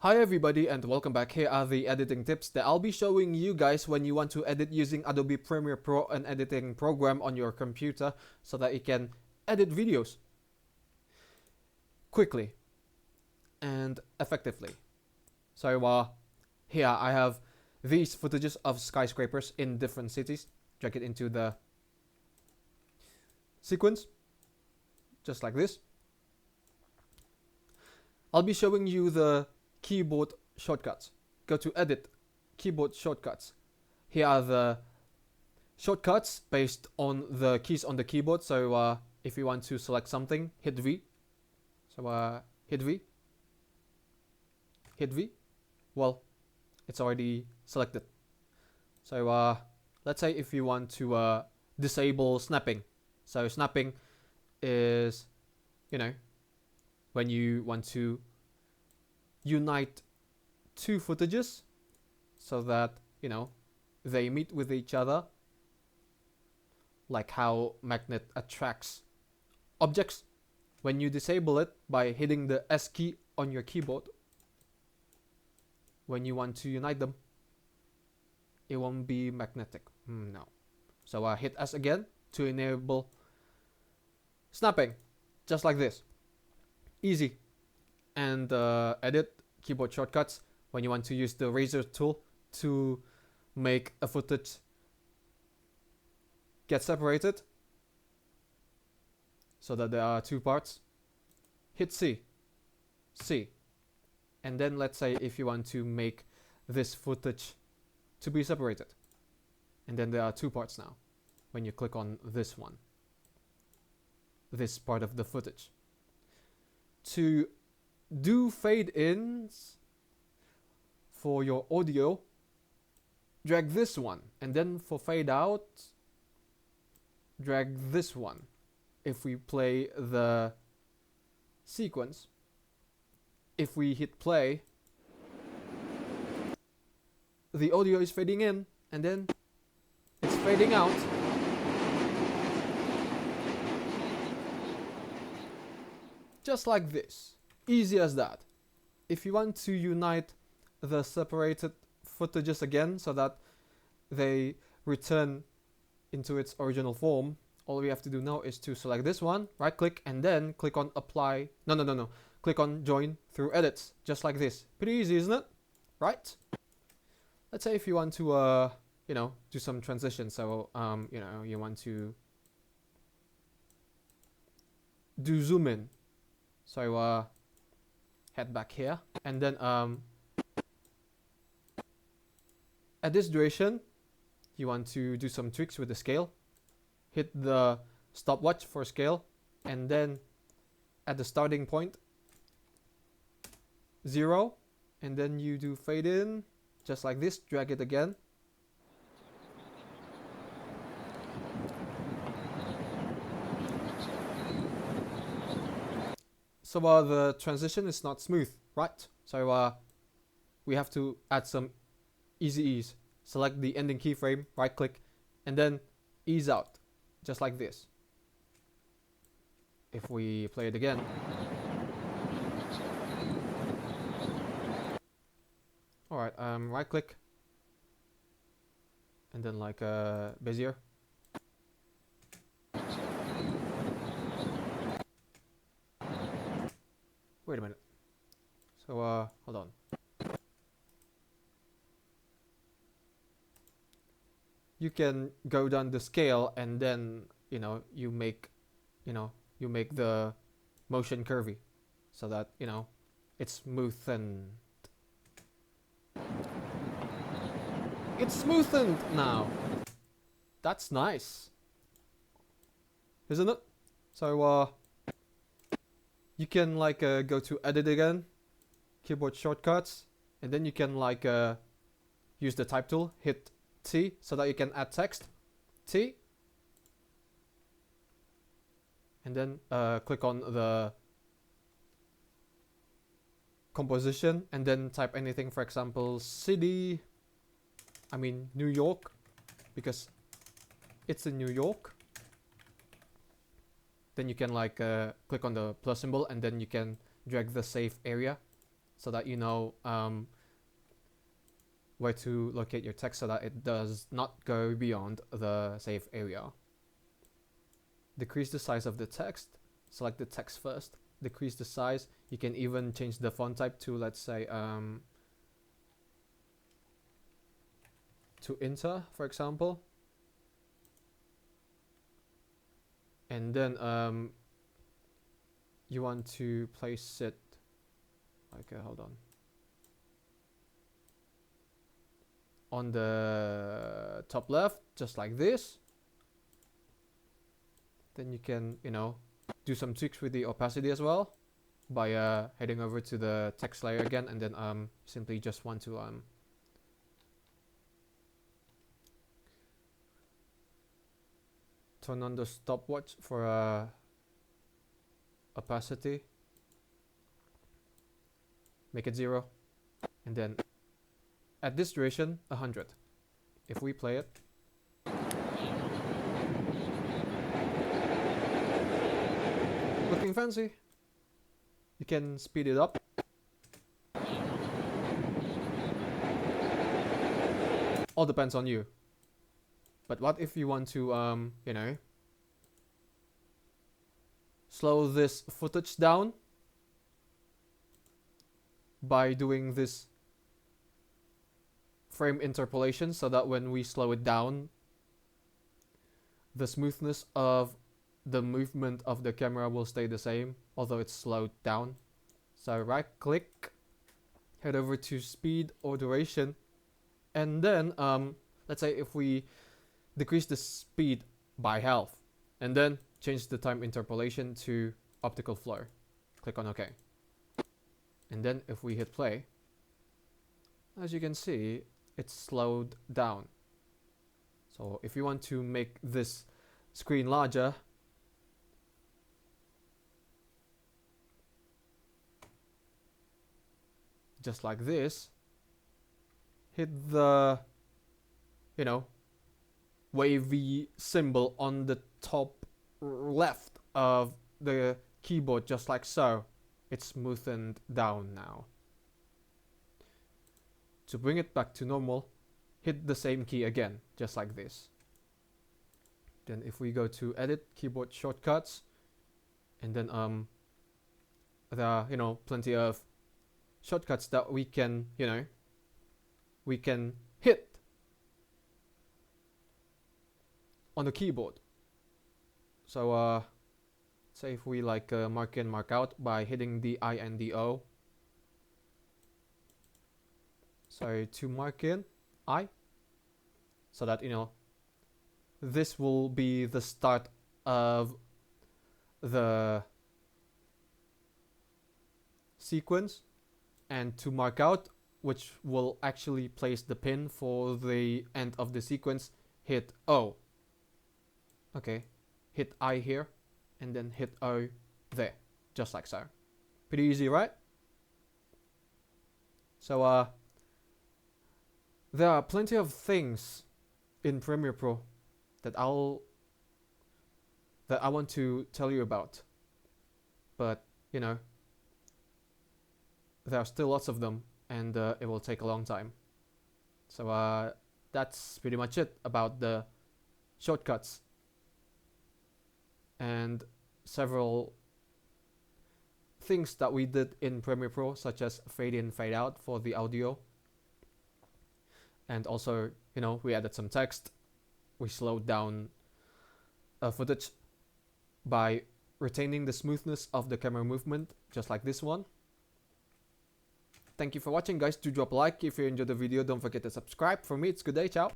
Hi everybody and welcome back. Here are the editing tips that I'll be showing you guys when you want to edit using Adobe Premiere Pro, an editing program on your computer, so that you can edit videos quickly and effectively. So here I have these footages of skyscrapers in different cities. Drag it into the sequence, just like this. I'll be showing you the keyboard shortcuts. Go to Edit, Keyboard Shortcuts. Here are the shortcuts based on the keys on the keyboard. So if you want to select something, hit V. So hit V. Hit V. Well, it's already selected. So let's say if you want to disable snapping. So snapping is, when you want to unite two footages so that they meet with each other, like how magnet attracts objects. When you disable it by hitting the S key on your keyboard, when you want to unite them, it won't be magnetic. No. So hit S again to enable snapping, just like this. Easy. And edit, keyboard shortcuts, when you want to use the razor tool to make a footage get separated so that there are two parts, hit C. And then let's say if you want to make this footage to be separated, and then there are two parts now when you click on this one, this part of the footage. To do fade ins for your audio, drag this one, and then for fade out, drag this one. If we play the sequence, if we hit play, the audio is fading in and then it's fading out. Just like this. Easy as that. If you want to unite the separated footages again so that they return into its original form, all we have to do now is to select this one, right click, and then click on apply. No. Click on join through edits, just like this. Pretty easy, isn't it? Right? Let's say if you want to do some transition. So you want to do zoom in. So head back here, and then at this duration you want to do some tricks with the scale. Hit the stopwatch for scale, and then at the starting point 0, and then you do fade in just like this. Drag it again. So the transition is not smooth, right? So we have to add some easy ease. Select the ending keyframe, right click, and then ease out, just like this. If we play it again, alright, right click, and then like Bezier. Wait a minute. So hold on. You can go down the scale, and then you make the motion curvy so that it's smoothened. It's smoothened now. That's nice, isn't it? So you can go to edit again, keyboard shortcuts, and then you can use the type tool, hit T so that you can add text, T, and then click on the composition, and then type anything, for example New York, because it's in New York. Then you can click on the plus symbol, and then you can drag the save area so that you know where to locate your text so that it does not go beyond the safe area. Decrease the size of the text. Select the text first. Decrease the size. You can even change the font type to, let's say, to Inter, for example. And then you want to place it, okay, hold on the top left, just like this. Then you can, you know, do some tweaks with the opacity as well by heading over to the text layer again, and then simply just want to turn on the stopwatch for opacity, make it 0, and then at this duration 100. If we play it, looking fancy. You can speed it up. All depends on you. But what if you want to you know, slow this footage down by doing this frame interpolation, so that when we slow it down, the smoothness of the movement of the camera will stay the same, although it's slowed down. So right click, head over to speed or duration, and then let's say if we decrease the speed by half, and then change the time interpolation to optical flow, click on OK. And then if we hit play, as you can see, it's slowed down. So if you want to make this screen larger, just like this, hit the, you know, wavy symbol on the top left of the keyboard, just like so. It's smoothened down now. To bring it back to normal, hit the same key again, just like this. Then if we go to edit, keyboard shortcuts, and then there are, you know, plenty of shortcuts that we can, you know, we can hit on the keyboard. So say if we like mark in, mark out by hitting the I and the O. So to mark in, I, so that, you know, this will be the start of the sequence, and to mark out, which will actually place the pin for the end of the sequence, hit O. Okay, hit I here, and then hit O there, just like so. Pretty easy, right? So there are plenty of things in Premiere Pro that I want to tell you about, but you know, there are still lots of them, and it will take a long time. So that's pretty much it about the shortcuts and several things that we did in Premiere Pro, such as fade in, fade out for the audio. And also, you know, we added some text. We slowed down footage by retaining the smoothness of the camera movement, just like this one. Thank you for watching, guys. Do drop a like if you enjoyed the video. Don't forget to subscribe. For me, it's good day. Ciao.